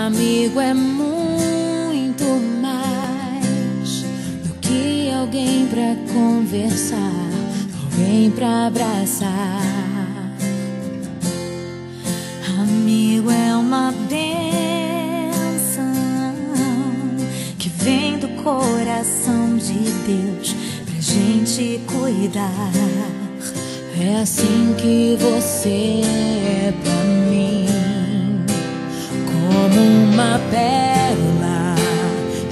Amigo é muito mais do que alguém pra conversar, alguém pra abraçar. Amigo é uma bênção que vem do coração de Deus pra gente cuidar. É assim que você é pra mim, como uma pérola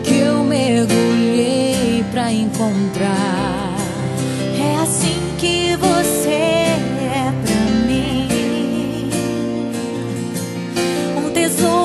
que eu mergulhei pra encontrar. É assim que você é pra mim, um tesouro